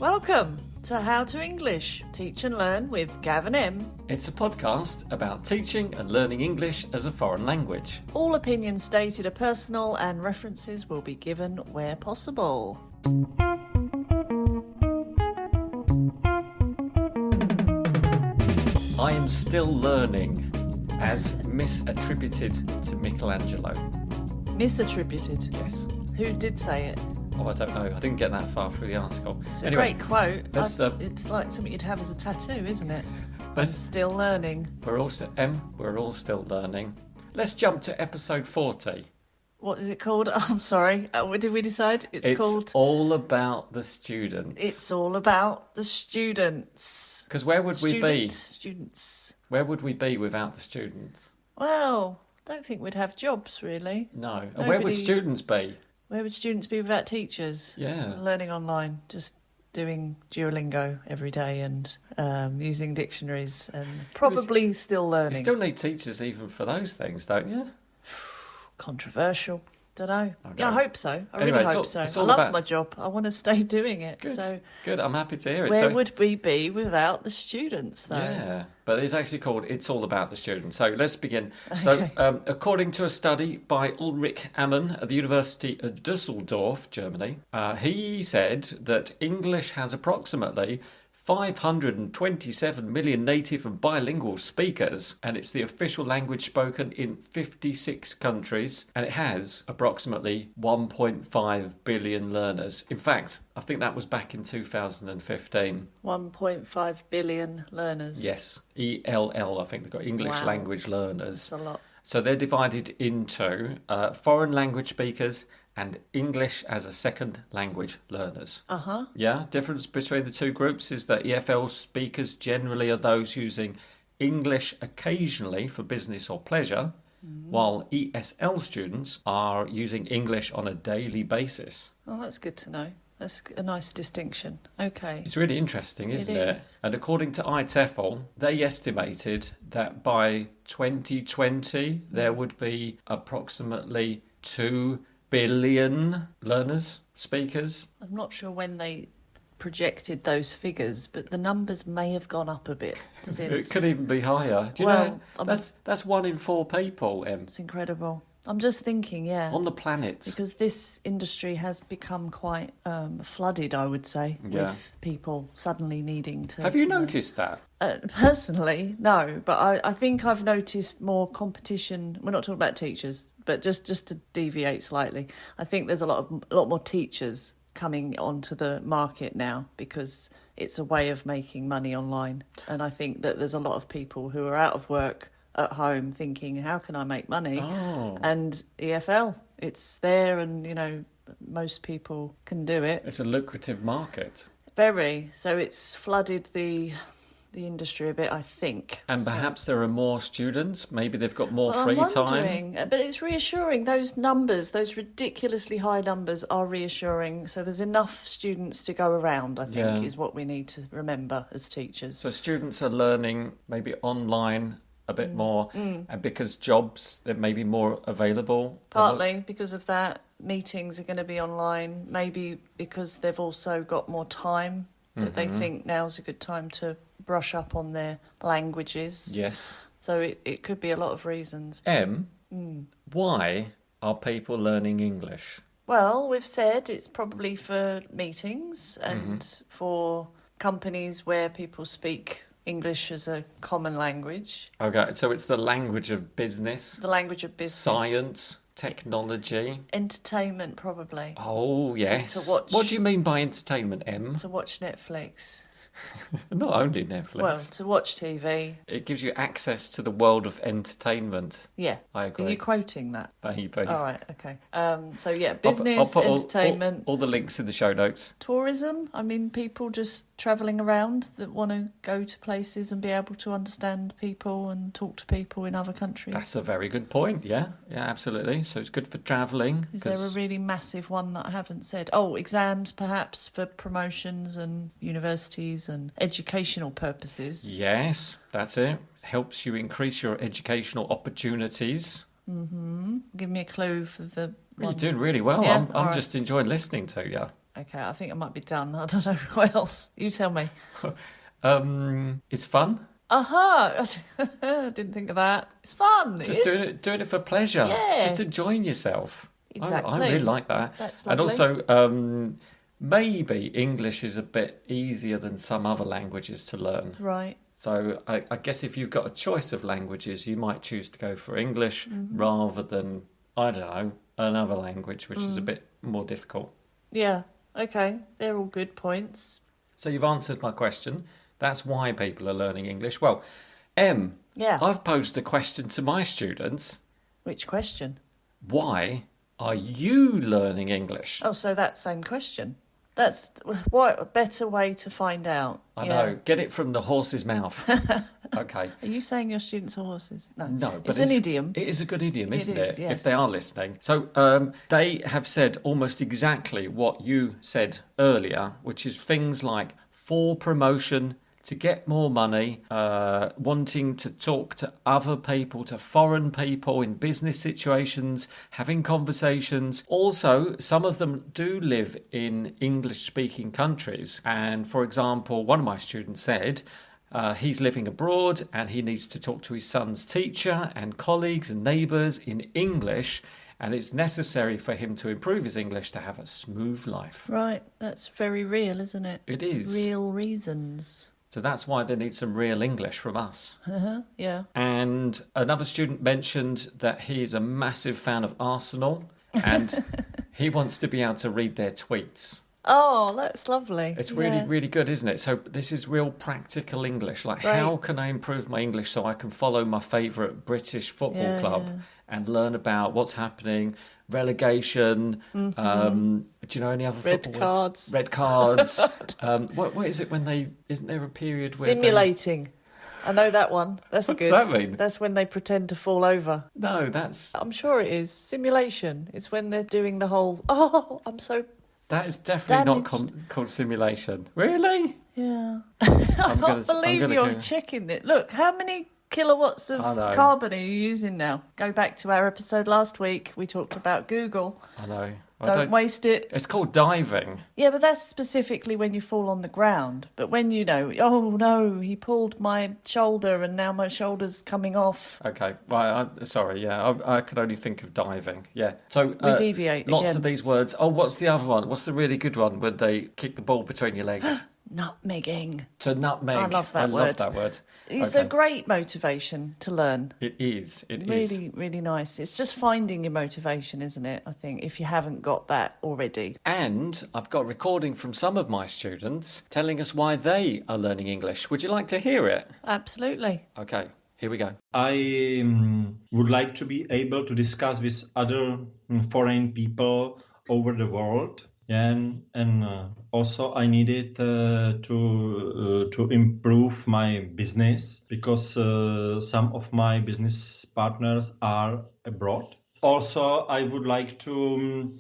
Welcome to How to English, Teach and Learn with Gav and Em. It's a podcast about teaching and learning English as a foreign language. All opinions stated are personal and references will be given where possible. I am still learning, as misattributed to Michelangelo. Misattributed? Yes. Who did say it? Oh, I don't know. I didn't get that far through the article. It's a great quote. It's like something you'd have as a tattoo, isn't it? Let's, still learning. We're all still learning. Let's jump to episode 40. What is it called? Oh, I'm sorry. What did we decide? It's called... all about the students. It's all about the students. Because where would we be? Students. Where would we be without the students? Well, I don't think we'd have jobs, really. No. And where would students be? Where would students be without teachers? Yeah. Learning online, just doing Duolingo every day and using dictionaries and probably still learning. You still need teachers even for those things, don't you? Controversial. Don't know. Okay. Yeah, I hope so. I really hope so. I love my job. I want to stay doing it. Good. So Good. I'm happy to hear it. Where would we be without the students, though? Yeah, but it's actually called It's All About the Students. So let's begin. Okay. So according to a study by Ulrich Amann at the University of Dusseldorf, Germany, he said that English has approximately 527 million native and bilingual speakers, and it's the official language spoken in 56 countries, and it has approximately 1.5 billion learners. In fact, I think that was back in 2015. 1.5 billion learners. Yes, ELL, I think they've got English language learners. That's a lot. So they're divided into foreign language speakers and English as a second language learners. Uh-huh. Yeah, difference between the two groups is that EFL speakers generally are those using English occasionally for business or pleasure, while ESL students are using English on a daily basis. Oh, that's good to know. That's a nice distinction. Okay. It's really interesting, isn't it? It is. And according to TEFL, they estimated that by 2020 there would be approximately 2 billion learners, speakers. I'm not sure when they projected those figures, but the numbers may have gone up a bit since. It could even be higher. Do you know? That's 1 in 4 people, Em. It's incredible. I'm just thinking, on the planet. Because this industry has become quite flooded, I would say, with people suddenly needing to... Have you noticed that? Personally, no, but I think I've noticed more competition. We're not talking about teachers, but just to deviate slightly, I think there's a lot more teachers coming onto the market now because it's a way of making money online. And I think that there's a lot of people who are out of work at home thinking, how can I make money? Oh. And EFL, it's there and, most people can do it. It's a lucrative market. Very. So it's flooded the industry a bit, I think. And perhaps there are more students. Maybe they've got more free I'm time. wondering, but it's reassuring. Those numbers, those ridiculously high numbers are reassuring. So there's enough students to go around, I think, is what we need to remember as teachers. So students are learning maybe online a bit more, and because jobs, there may be more available. Partly because of that. Meetings are going to be online, maybe because they've also got more time that they think now's a good time to brush up on their languages. Yes. So it could be a lot of reasons. Why are people learning English? Well, we've said it's probably for meetings and for companies where people speak English as a common language. Okay, so it's the language of business. The language of business. Science, technology. Entertainment, probably. Oh, yes. To watch, what do you mean by entertainment, Em? To watch Netflix. Not only Netflix. Well, to watch TV. It gives you access to the world of entertainment. Yeah. I agree. Are you quoting that? Baby. All right, okay. So, yeah, business, I'll put entertainment. All the links in the show notes. Tourism. I mean, people just travelling around that want to go to places and be able to understand people and talk to people in other countries. That's a very good point, yeah. Yeah, absolutely. So it's good for travelling. Is there a really massive one that I haven't said? Oh, exams, perhaps, for promotions and universities and educational purposes. Yes, that's it. Helps you increase your educational opportunities. Give me a clue for the one. You're doing really well. Yeah? I'm just enjoying listening to you. Okay, I think I might be done. I don't know what else. You tell me. It's fun. Aha! Didn't think of that. It's fun. Just doing it for pleasure. Yeah. Just enjoying yourself. Exactly. I really like that. That's And lovely. also, maybe English is a bit easier than some other languages to learn. Right. So I guess if you've got a choice of languages, you might choose to go for English rather than, I don't know, another language, which is a bit more difficult. Yeah. Okay. They're all good points. So you've answered my question. That's why people are learning English. Well, Em, Yeah. I've posed a question to my students. Which question? Why are you learning English? Oh, so that same question. That's what a better way to find out. I know. Get it from the horse's mouth. Okay. Are you saying your students are horses? No. No, but it's an idiom. It is a good idiom, isn't it? Yes. If they are listening. So they have said almost exactly what you said earlier, which is things like for promotion, to get more money, wanting to talk to other people, to foreign people in business situations, having conversations. Also, some of them do live in English-speaking countries. And for example, one of my students said he's living abroad and he needs to talk to his son's teacher and colleagues and neighbours in English. And it's necessary for him to improve his English to have a smooth life. Right. That's very real, isn't it? It is. Real reasons. So that's why they need some real English from us. Yeah. And another student mentioned that he is a massive fan of Arsenal and he wants to be able to read their tweets. Oh, that's lovely. It's really, really good, isn't it? So this is real practical English. Like, Right. how can I improve my English so I can follow my favourite British football club and learn about what's happening, relegation, do you know any other Red football cards. words? Red cards. What is it when they... Isn't there a period where Simulating. I know that one. That's What's good. that mean? That's when they pretend to fall over. No, that's... I'm sure it is. Simulation. It's when they're doing the whole, oh, I'm so... That is definitely not Damaged. called simulation. Really? Yeah. I I can't believe you're checking it. Look, how many kilowatts of I know. carbon are you using now? Go back to our episode last week. We talked about Google. I know. Don't waste it. It's called diving. Yeah, but that's specifically when you fall on the ground. But when you know, oh no, he pulled my shoulder and now my shoulder's coming off. Okay, right. Sorry, yeah. I could only think of diving. Yeah. So We deviate lots again. of these words. Oh, what's the other one? What's the really good one when they kick the ball between your legs? Nutmegging. To nutmeg. I love that I word. love that word. It's a great motivation to learn. It is. It is. Really, really nice. It's just finding your motivation, isn't it? I think if you haven't got that already. And I've got a recording from some of my students telling us why they are learning English. Would you like to hear it? Absolutely. Okay, here we go. I would like to be able to discuss with other foreign people over the world. And also I needed to improve my business because some of my business partners are abroad. Also, I would like to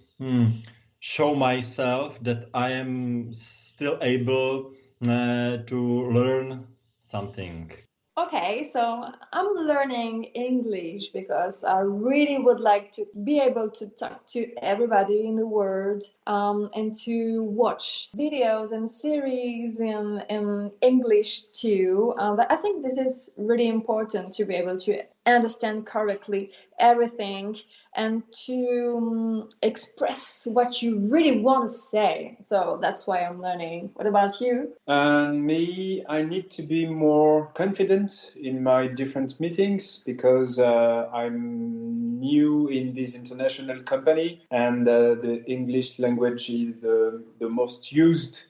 show myself that I am still able to learn something. Okay, so I'm learning English because I really would like to be able to talk to everybody in the world and to watch videos and series in English too. But I think this is really important to be able to understand correctly everything and to express what you really want to say. So that's why I'm learning. What about you? And me, I need to be more confident in my different meetings because I'm new in this international company and the English language is the most used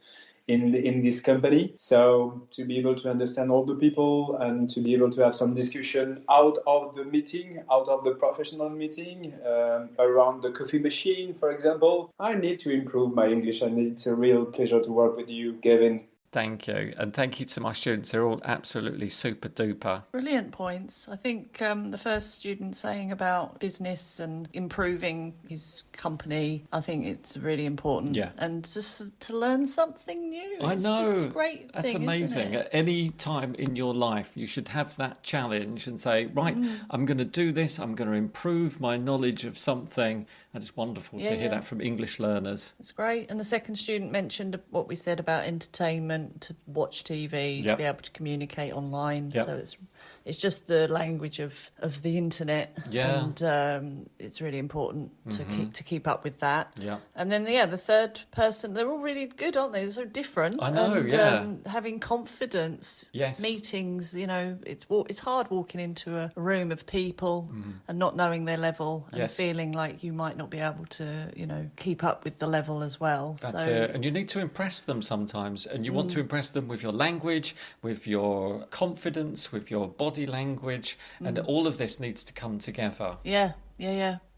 in this company. So to be able to understand all the people and to be able to have some discussion out of the meeting, out of the professional meeting, around the coffee machine, for example, I need to improve my English and it's a real pleasure to work with you, Gavin. Thank you. And thank you to my students. They're all absolutely super duper. Brilliant points. I think the first student saying about business and improving his company, I think it's really important. Yeah. And just to learn something new. I It's know. just a great thing, That's amazing. Isn't it? At any time in your life, you should have that challenge and say, right, I'm going to do this. I'm going to improve my knowledge of something. And it's wonderful to hear that from English learners. It's great. And the second student mentioned what we said about entertainment, to watch TV, to be able to communicate online. So it's just the language of the internet. Yeah. And it's really important to keep up with that. Yeah. And then, the third person, they're all really good, aren't they? They're so different. I know, and, having confidence. Yes. Meetings, it's hard walking into a room of people and not knowing their level and feeling like you might not be able to, keep up with the level as well. That's it. And you need to impress them sometimes. And you want to impress them with your language, with your confidence, with your body language. And all of this needs to come together. Yeah.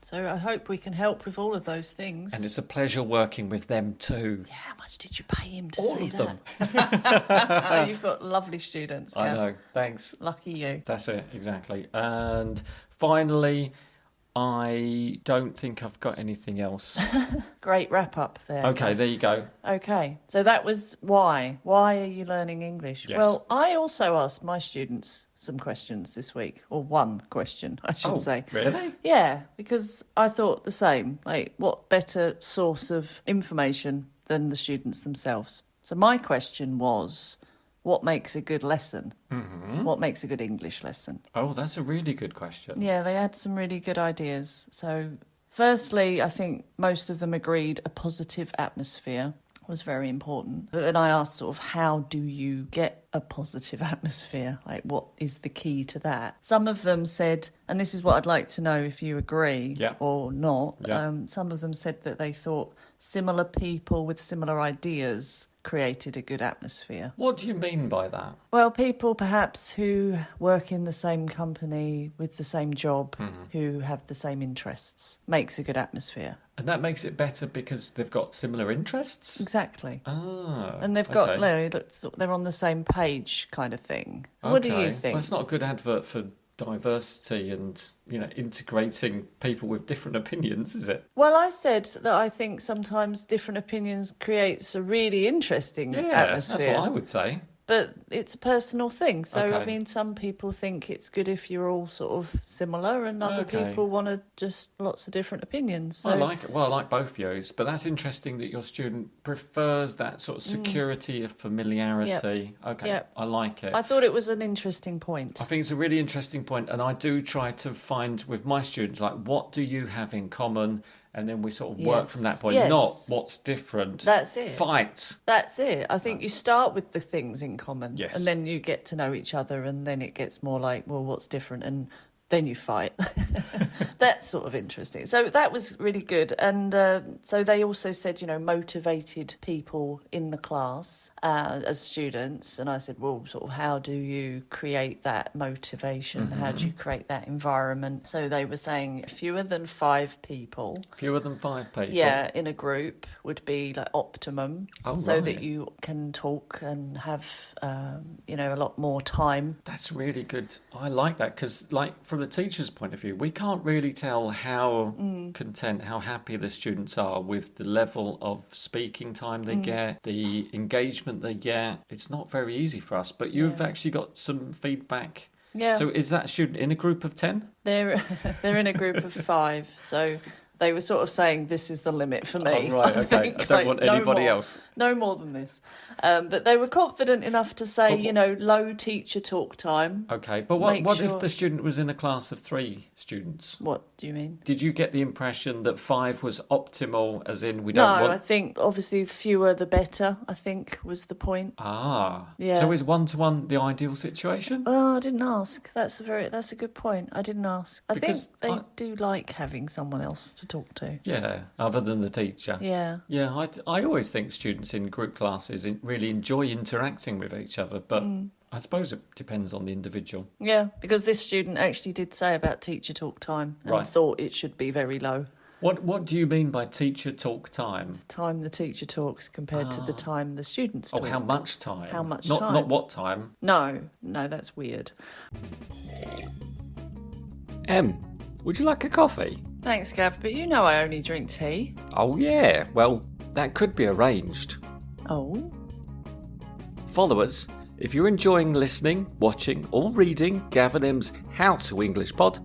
So I hope we can help with all of those things. And it's a pleasure working with them too. Yeah, how much did you pay him to All say of that? them. You've got lovely students, Gav. I know. Thanks. Lucky you. That's it, exactly. And finally, I don't think I've got anything else. Great wrap up there. Okay, there you go. Okay, so that was why. Why are you learning English? Yes. Well, I also asked my students some questions this week, or one question, I should say. Really? Yeah, because I thought the same. Like, what better source of information than the students themselves? So my question was, what makes a good lesson? What makes a good English lesson? Oh, that's a really good question. Yeah, they had some really good ideas. So, firstly, I think most of them agreed a positive atmosphere was very important. But then I asked sort of, how do you get a positive atmosphere? Like, what is the key to that? Some of them said, and this is what I'd like to know if you agree or not, some of them said that they thought similar people with similar ideas created a good atmosphere. What do you mean by that? Well, people perhaps who work in the same company with the same job, who have the same interests, makes a good atmosphere. And that makes it better because they've got similar interests? Exactly. Ah. And they've got, they're on the same page kind of thing. Okay. What do you think? Well, it's not a good advert for diversity and, integrating people with different opinions, is it? Well, I said that I think sometimes different opinions creates a really interesting atmosphere. That's what I would say. But it's a personal thing. So, Okay. I mean, some people think it's good if you're all sort of similar, and other people want to just lots of different opinions. So, I like both views, but that's interesting that your student prefers that sort of security of familiarity. Yep. Okay, Yep. I like it. I thought it was an interesting point. I think it's a really interesting point, and I do try to find with my students, like, what do you have in common? And then we sort of work from that point, not what's different. That's it. Fight. That's it. I think you start with the things in common, Yes. and then you get to know each other, and then it gets more like, well, what's different? And then you fight. That's sort of interesting. So that was really good. And so they also said, motivated people in the class as students. And I said, well, sort of how do you create that motivation? How do you create that environment? So they were saying fewer than 5 people. Fewer than 5 people. Yeah, in a group would be like optimum, so right. that you can talk and have, a lot more time. That's really good. I like that because, from the teacher's point of view, we can't really tell how content, how happy the students are with the level of speaking time they get, the engagement they get. It's not very easy for us, but you've actually got some feedback. Yeah. So is that student in a group of 10? They're in a group of 5, so they were sort of saying this is the limit for me. Oh, right, okay. I don't want anybody else. No more than this. But they were confident enough to say, low teacher talk time. Okay, but what if the student was in a class of 3 students? What do you mean? Did you get the impression that 5 was optimal, as in we don't want... No, I think obviously the fewer the better, I think was the point. Ah. Yeah. So is 1-to-1 the ideal situation? Oh, I didn't ask. That's a good point. I didn't ask. I Because think they do like having someone else to talk to. Yeah, other than the teacher. Yeah. Yeah, I always think students in group classes really enjoy interacting with each other, but I suppose it depends on the individual. Yeah, because this student actually did say about teacher talk time and thought it should be very low. What do you mean by teacher talk time? Time the teacher talks compared to the time the students Oh, talk. how much time? How much not, time? Not what time. No, that's weird. Em, would you like a coffee? Thanks, Gav, but you know I only drink tea. Oh yeah, well, that could be arranged. Oh? Followers, if you're enjoying listening, watching or reading Gav and Em's How to English Pod,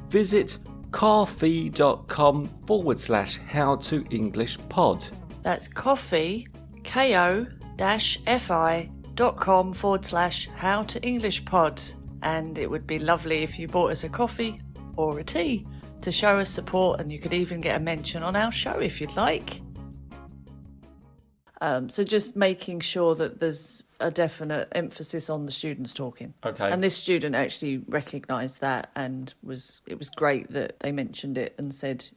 visit ko-fi.com/How to English Pod. That's coffee, ko-fi.com/How to English Pod. And it would be lovely if you bought us a coffee or a tea to show us support, and you could even get a mention on our show if you'd like. So just making sure that there's a definite emphasis on the students talking. Okay. And this student actually recognised that, and it was great that they mentioned it and said,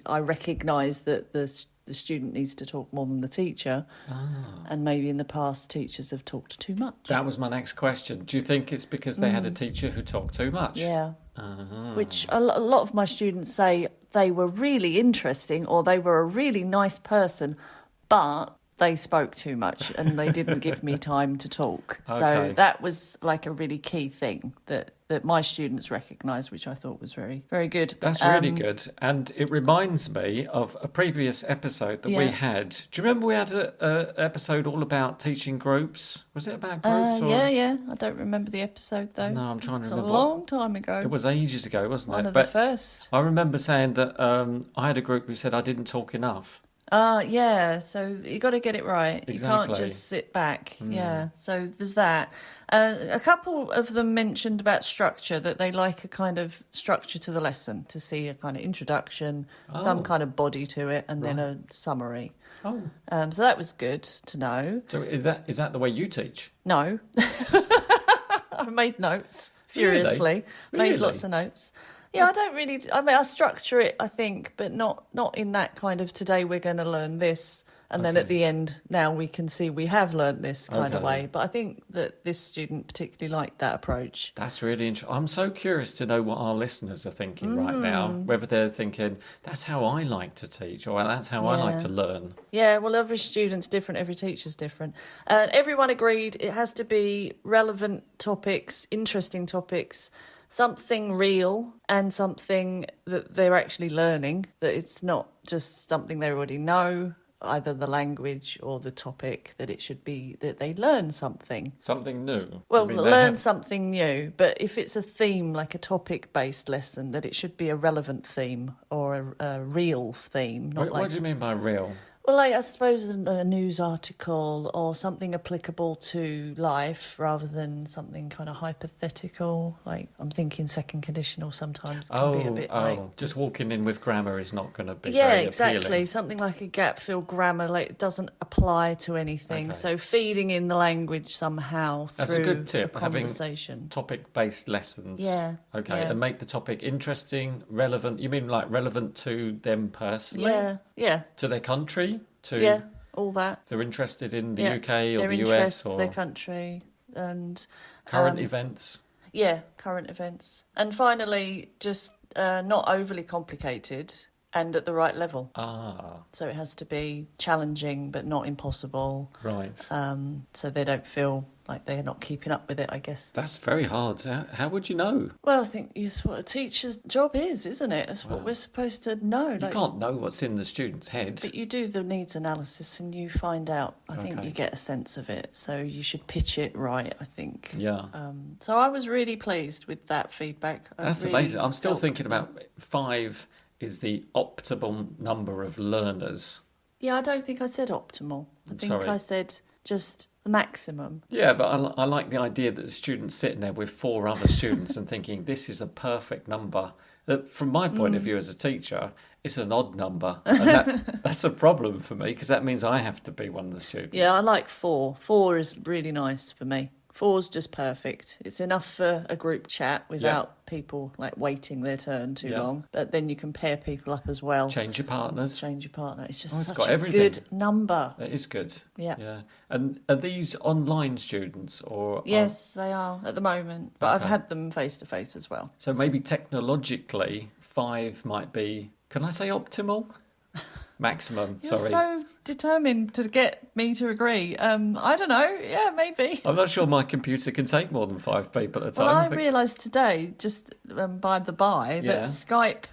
I recognise that the student needs to talk more than the teacher, and maybe in the past teachers have talked too much. That was my next question. Do you think it's because they had a teacher who talked too much? Yeah. Which a lot of my students say they were really interesting or they were a really nice person, but they spoke too much and they didn't give me time to talk. Okay. So that was like a really key thing that my students recognised, which I thought was very, very good. That's really good. And it reminds me of a previous episode that we had. Do you remember we had an episode all about teaching groups? Was it about groups? Yeah. I don't remember the episode, though. No, I'm trying to remember. It's a long time ago. It was ages ago, wasn't it? One of the first. I remember saying that I had a group who said I didn't talk enough. Yeah, so you got to get it right. Exactly. You can't just sit back. Yeah, so there's that. A couple of them mentioned about structure, that they like a kind of structure to the lesson, to see a kind of introduction, some kind of body to it, and then a summary. Oh. So that was good to know. So is that the way you teach? No. I made notes furiously. Really? Made lots of notes. Yeah, I don't really... I mean, I structure it, I think, but not in that kind of, today we're going to learn this, and then at the end, now we can see we have learnt this kind of way. But I think that this student particularly liked that approach. That's really interesting. I'm so curious to know what our listeners are thinking right now, whether they're thinking, that's how I like to teach, or that's how I like to learn. Yeah, well, every student's different, every teacher's different. Everyone agreed it has to be relevant topics, interesting topics, something real and something that they're actually learning, that it's not just something they already know, either the language or the topic, that it should be that they learn something. Something new. Well, learn something new, but if it's a theme, like a topic-based lesson, that it should be a relevant theme or a real theme. What do you mean by real? Well, like, I suppose a news article or something applicable to life rather than something kind of hypothetical. Like, I'm thinking second conditional sometimes can be a bit like... Just walking in with grammar is not going to be Yeah, very exactly. appealing. Something like a gap-filled grammar, like, it doesn't apply to anything. Okay. So feeding in the language somehow through That's a good tip, a conversation. Having topic-based lessons. Yeah. Okay, and make the topic interesting, relevant. You mean like relevant to them personally? Yeah. To their country? Yeah, all that. They're interested in the UK or their the interests, US or their country and current events. Yeah, current events. And finally, just not overly complicated and at the right level. So it has to be challenging but not impossible. Right. So they don't feel like they're not keeping up with it, I guess. That's very hard. How would you know? Well, I think it's what a teacher's job is, isn't it? That's what we're supposed to know. You can't know what's in the student's head. But you do the needs analysis and you find out. I think you get a sense of it. So you should pitch it right, I think. Yeah. So I was really pleased with that feedback. That's really amazing. I'm still thinking about 5 is the optimal number of learners. Yeah, I don't think I said optimal. I think I said just the maximum. Yeah, but I like the idea that the student's sitting there with 4 other students and thinking, this is a perfect number. From my point of view as a teacher, it's an odd number. And that's a problem for me, because that means I have to be one of the students. Yeah, I like 4. 4 is really nice for me. 4's just perfect. It's enough for a group chat without people like waiting their turn too long. But then you can pair people up as well. Change your partners. Change your partner. It's just It's such got a everything. good number. It is good. Yeah. And are these online students or? Yes, they are at the moment. But I've had them face to face as well. So maybe technologically, 5 might be. Can I say optimal? Maximum. You're sorry. so determined to get me to agree. I don't know. Yeah, maybe. I'm not sure my computer can take more than 5 people at a time. Well, I think. realised today, just by the by, that Skype,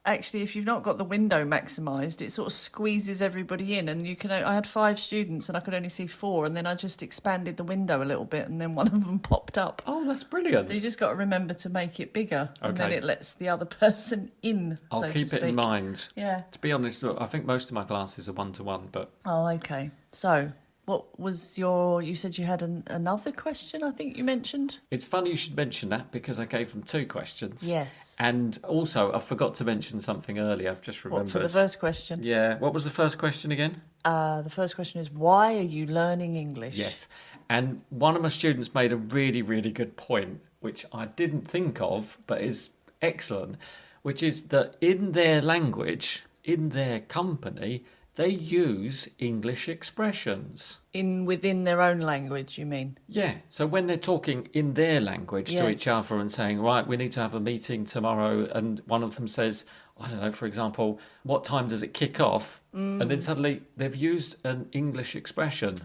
actually, if you've not got the window maximised, it sort of squeezes everybody in. And you can. I had 5 students and I could only see 4. And then I just expanded the window a little bit and then one of them popped up. Oh, that's brilliant. So you just got to remember to make it bigger. And then Okay. it lets the other person in, I'll so to keep it speak. in mind. Yeah. To be honest, look, I think most of my classes are 1-to-1, but Oh, okay. So, what was you said you had another question, I think you mentioned? it's funny you should mention that because I gave them 2 questions. Yes. And also, I forgot to mention something earlier. I've just remembered. What, for the first question? Yeah. What was the first question again? The first question is, why are you learning English? Yes. And one of my students made a really, really good point, which I didn't think of, but is excellent, which is that in their language, in their company, they use English expressions. Within their own language, you mean? Yeah, so when they're talking in their language to each Yes. other and saying, right, we need to have a meeting tomorrow, and one of them says, I don't know, for example, what time does it kick off? And then suddenly they've used an English expression.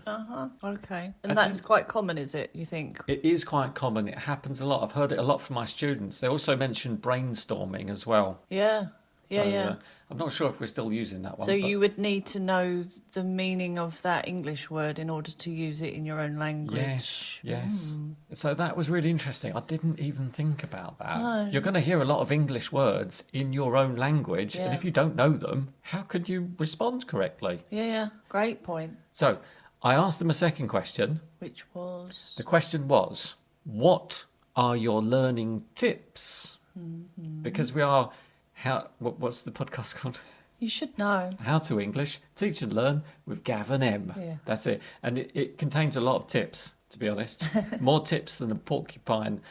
Okay. And And that's so- quite common, is it, you think? It is quite common. It happens a lot. I've heard it a lot from my students. They also mentioned brainstorming as well. Yeah. Yeah, So, yeah. I'm not sure if we're still using that one. So but you would need to know the meaning of that English word in order to use it in your own language. Yes. So that was really interesting. I didn't even think about that. No. You're going to hear a lot of English words in your own language, and Yeah. if you don't know them, how could you respond correctly? Yeah, yeah. Great point. So I asked them a second question. Which was... The question was, what are your learning tips? Because we are... What's the podcast called? You should know. How to English, Teach and Learn with Gav and Em. Yeah. That's it. And it contains a lot of tips, to be honest. More tips than a porcupine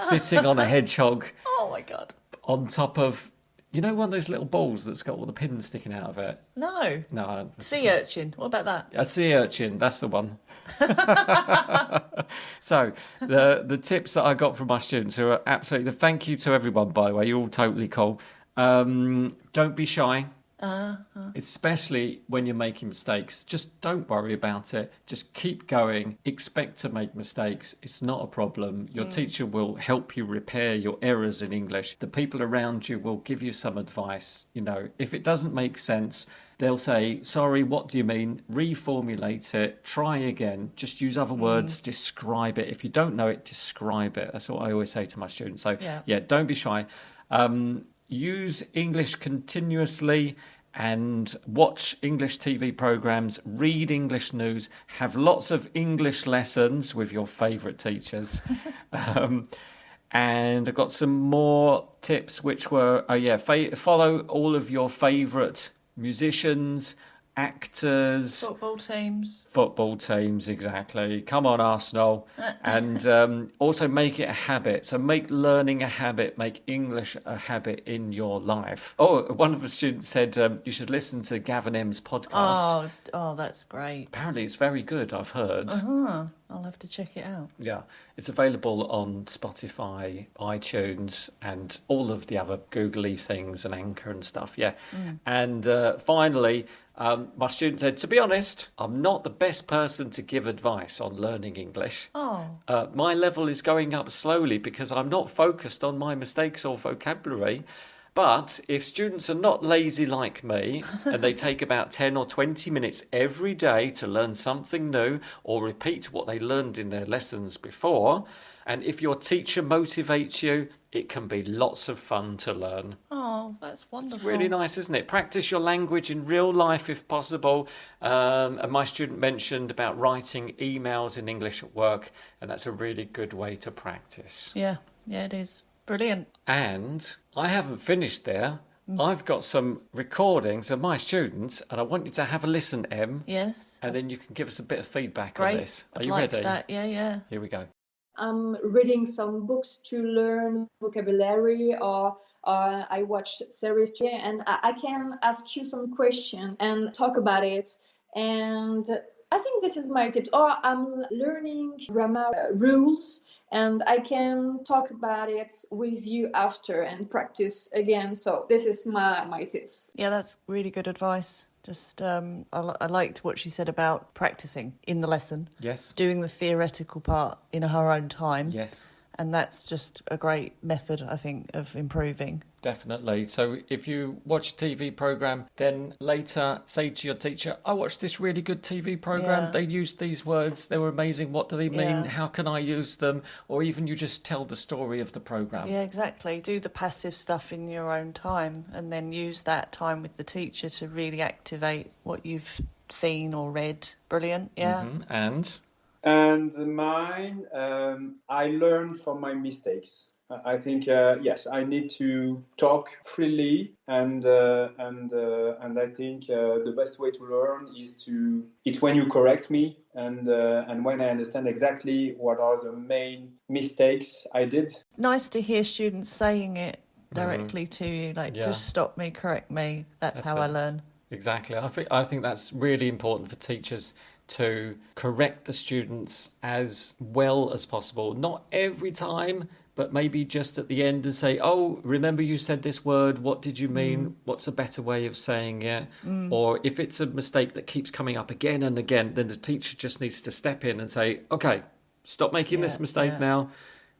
sitting on a hedgehog Oh, my God. on top of, you know, one of those little balls that's got all the pins sticking out of it? No. No. Sea urchin. What about that? A sea urchin, that's the one. So, the tips that I got from my students who are absolutely... Thank you to everyone, by the way. You're all totally cool. Don't be shy. Especially when you're making mistakes. Just don't worry about it. Just keep going. Expect to make mistakes. It's not a problem. Your teacher will help you repair your errors in English. The people around you will give you some advice. You know, if it doesn't make sense, they'll say, sorry, what do you mean? Reformulate it. Try again. Just use other words. Describe it. If you don't know it, describe it. That's what I always say to my students. So, yeah don't be shy. Use English continuously and watch English TV programs, read English news, have lots of English lessons with your favourite teachers. And I've got some more tips which were, follow all of your favourite musicians, actors, Football teams, exactly. Come on, Arsenal. And also make it a habit. So make learning a habit, make English a habit in your life. Oh, one of the students said you should listen to Gav and Em's podcast. Oh, that's great. Apparently it's very good, I've heard. I'll have to check it out. Yeah, it's available on Spotify, iTunes, and all of the other googly things and Anchor and stuff, yeah. And finally, my student said, to be honest, I'm not the best person to give advice on learning English. My level is going up slowly because I'm not focused on my mistakes or vocabulary. But if students are not lazy like me and they take about 10 or 20 minutes every day to learn something new or repeat what they learned in their lessons before, and if your teacher motivates you, it can be lots of fun to learn. Oh, that's wonderful. It's really nice, isn't it? Practice your language in real life if possible. And my student mentioned about writing emails in English at work, and that's a really good way to practice. Yeah, it is. Brilliant. And I haven't finished there. I've got some recordings of my students, and I want you to have a listen, Em. Yes. And then you can give us a bit of feedback Great. on this. Are I'd you like ready? that. Yeah. Here we go. I'm reading some books to learn vocabulary, or I watch series, and I can ask you some question and talk about it. And I think this is my tip. Or I'm learning grammar rules, and I can talk about it with you after and practice again. So this is my tips. Yeah, that's really good advice. Just, I liked what she said about practicing in the lesson. Yes. Doing the theoretical part in her own time. Yes. And that's just a great method, I think, of improving. Definitely. So if you watch a TV program, then later say to your teacher, I watched this really good TV program. Yeah. They used these words. They were amazing. What do they mean? Yeah. How can I use them? Or even you just tell the story of the program. Yeah, exactly. Do the passive stuff in your own time and then use that time with the teacher to really activate what you've seen or read. Brilliant. Yeah. And? And mine, I learn from my mistakes. I think yes, I need to talk freely, and I think the best way to learn is it's when you correct me, and when I understand exactly what are the main mistakes I did. Nice to hear students saying it directly to you, like, just stop me, correct me. That's how I learn. Exactly. I think that's really important for teachers to correct the students as well as possible. Not every time, but maybe just at the end and say, oh, remember you said this word, what did you mean? What's a better way of saying it? Or if it's a mistake that keeps coming up again and again, then the teacher just needs to step in and say, okay, stop making this mistake now.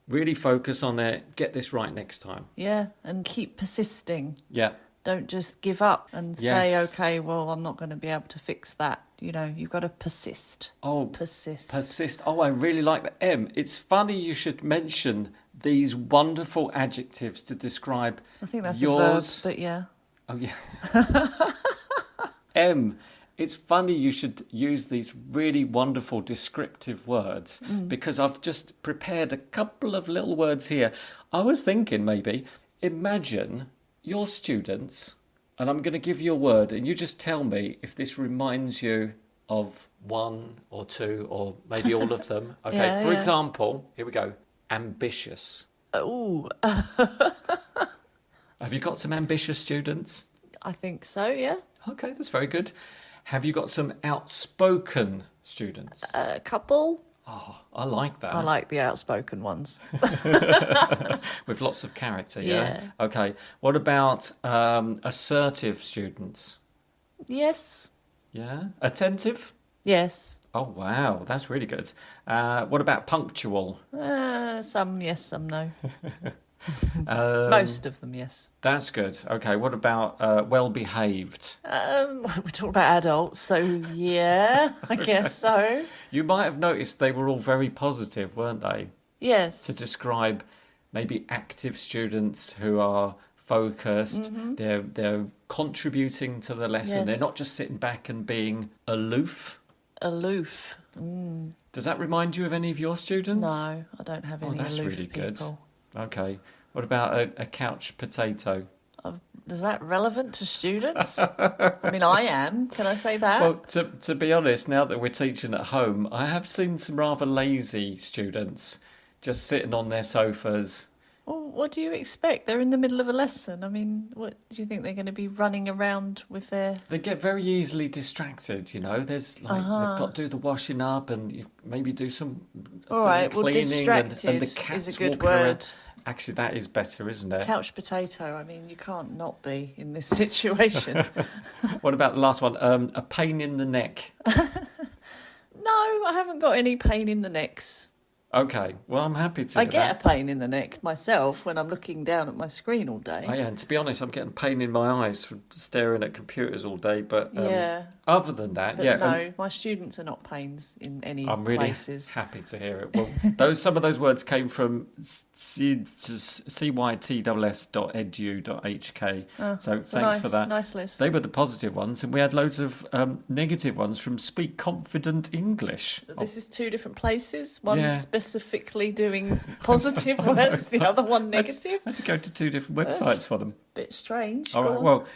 Really focus on it. Get this right next time. Yeah, and keep persisting. Yeah. Don't just give up and say, okay, well, I'm not going to be able to fix that. You know, you've got to persist. Oh, persist. Oh, I really like that. Em, it's funny you should mention these wonderful adjectives to describe I think that's yours. a verb, but yeah. Oh, yeah. Em, it's funny you should use these really wonderful descriptive words because I've just prepared a couple of little words here. I was thinking maybe, imagine your students, and I'm going to give you a word, and you just tell me if this reminds you of one or two or maybe all of them. Okay, for example, here we go. Ambitious. Oh. Have you got some ambitious students? I think so, yeah. Okay, that's very good. Have you got some outspoken students? A couple. Oh, I like that. I like the outspoken ones. With lots of character, yeah? Okay. What about assertive students? Yes. Yeah. Attentive? Yes. Oh, wow. That's really good. What about punctual? Some yes, some no. Most of them, yes. That's good. Okay. What about well-behaved? We're talking about adults, so yeah, I guess so. You might have noticed they were all very positive, weren't they? Yes. To describe maybe active students who are focused, they're contributing to the lesson. Yes. They're not just sitting back and being aloof. Aloof. Does that remind you of any of your students? No, I don't have any that's aloof really good. people. Okay. What about a couch potato? Is that relevant to students? I mean, I am. Can I say that? Well, to be honest, now that we're teaching at home, I have seen some rather lazy students just sitting on their sofas. Well, what do you expect? They're in the middle of a lesson. I mean, what do you think they're going to be running around with their... They get very easily distracted, you know. There's like they've got to do the washing up and maybe do some All right, well, cleaning distracted and the cat's is a good walking around. word. Actually, that is better, isn't it? Couch potato. I mean, you can't not be in this situation. What about the last one? A pain in the neck. No, I haven't got any pain in the necks. Okay, well, I'm happy to I hear get that. a pain in the neck myself when I'm looking down at my screen all day. Oh, yeah, and to be honest, I'm getting pain in my eyes from staring at computers all day. But other than that, But yeah. no, my students are not pains in any I'm really places. happy to hear it. Well, some of those words came from cytss.edu.hk. So thanks for that. Nice list. They were the positive ones, and we had loads of negative ones from Speak Confident English. This is two different places. One specific specifically doing positive words, the other one negative? I had to go to 2 different websites for them. Bit strange. All Go right, on. well,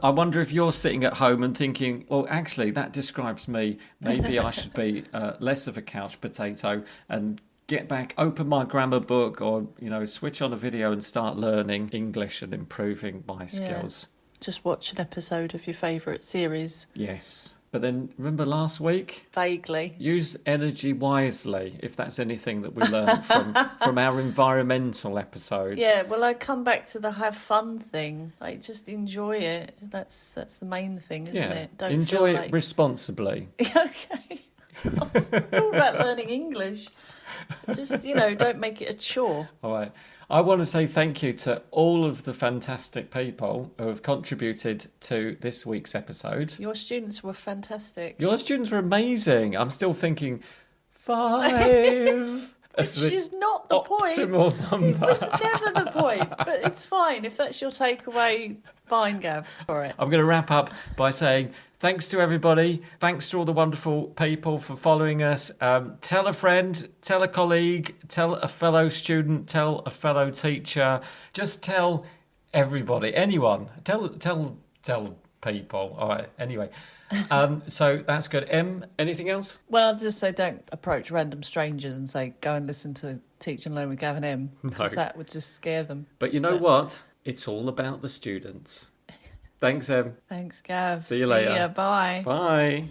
I wonder if you're sitting at home and thinking, well, actually, that describes me. Maybe I should be less of a couch potato and get back, open my grammar book, or, switch on a video and start learning English and improving my skills. Just watch an episode of your favourite series. Yes. But then, remember last week? Vaguely. Use energy wisely, if that's anything that we learned from our environmental episodes. Yeah, well, I come back to the have fun thing. Like, just enjoy it. That's the main thing, isn't it? Don't enjoy feel it like... responsibly. Okay. It's all about learning English. Just, don't make it a chore. All right. I want to say thank you to all of the fantastic people who have contributed to this week's episode. Your students were fantastic. Your students were amazing. I'm still thinking 5. Which is not the point. Optimal number. It's never the point. But it's fine. If that's your takeaway, fine, Gav. All right. I'm going to wrap up by saying thanks to everybody. Thanks to all the wonderful people for following us. Tell a friend, tell a colleague, tell a fellow student, tell a fellow teacher. Just tell everybody, anyone. Tell people. All right. Anyway. So that's good. Em, anything else? Well, I'll just say don't approach random strangers and say, go and listen to Teach and Learn with Gav and Em. Because that would just scare them. But you know what? It's all about the students. Thanks, Em. Thanks, Gav. See you later. Ya. Bye. Bye.